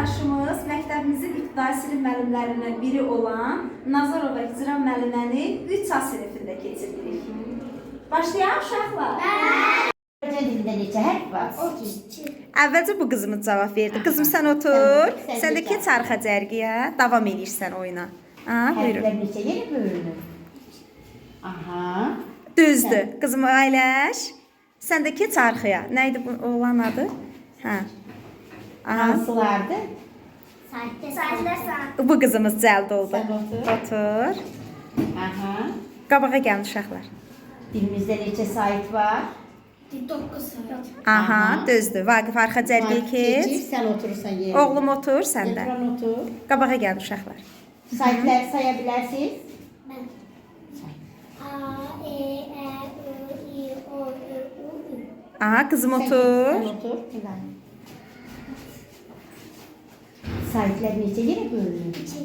tanışımız məktəbimizin ibtidai sinif müəllimlərindən biri olan Nazarova İcram müəlliməni 3A sinifində keçirdik. Başlayaq uşaqlar. Göycə dilində neçə hərf var? Əvvəlcə bu qızımız cavab verdi. Qızım sən otur. Sən də keç arxa cərgiyə. Davam edirsən oyuna. Buyurun. Hərflər neçə yerə bölünür? Aha. Düzdür. Qızım əyləş. Sən də keç arxaya. Nə idi bu oğlan adı? Hə. Hansılardı? Bu qızımız cəld oldu. Sən otur. Otur. Aha. Qabağa gəlin uşaqlar. Dilimizdə neçə sait var? 9 saat. Aha, düzdür. Vaqif arxa cərgiyə keç. Sən oturursan yerə. Oğlum otur, sən də. Ekran otur. Qabağa gəlin uşaqlar. Saitləri saya bilərsiniz? Ben. A, E, Ö, I, O, Ö, U, Ü. Aha, qızım Sən otur. otur. İlahim. Saitlər neçə yerə bölünür? 2.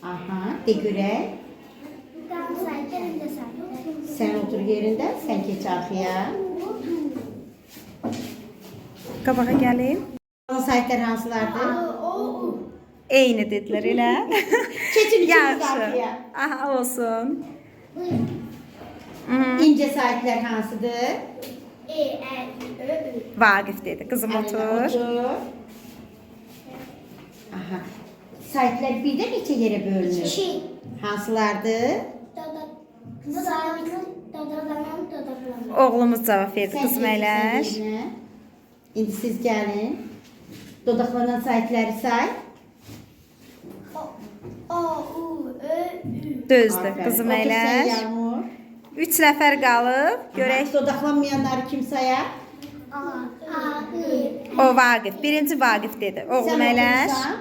Aha. De görək. Qan saytlar, indi saytlar. Sən otur yerində, sən keç arxaya. Qabağa gəlin. Saitlər hansılardır? O, U. Eyni dedilər elə. Keçin ikiniz Yaxşı. arxaya. Aha, olsun. İnce saitlər hansıdır? E, Ə, I, Ö, Ü. Vaqif dedi. Qızım Əlində otur. Aha. Saitlər birdə neçə yerə bölünür? 2. Hansılardır? Dadalanam. Oğlumuz cavab verdi. Sən Qızım keçin əyləş. yerinə. İndi siz gəlin. Dodaqlanan saitləri say. O, U, Ö, Ü. Düzdür. Aferin. Qızım Otur sən əyləş. Yağmur. 3 nəfər qalıb. Görək. Dodaqlanmayanları kim sayar? A, I. O Vaqif. Birinci Vaqif dedi. Oğlum əyləş. oturursan,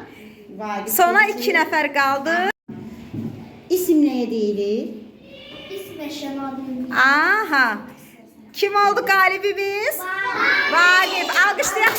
Vaqif Sonra keçsin. 2 nəfər qaldı. İsim nəyə deyilir? İsm eşyalarının. Aha. Kim oldu qalibimiz? Vaqif. Alqışlayaq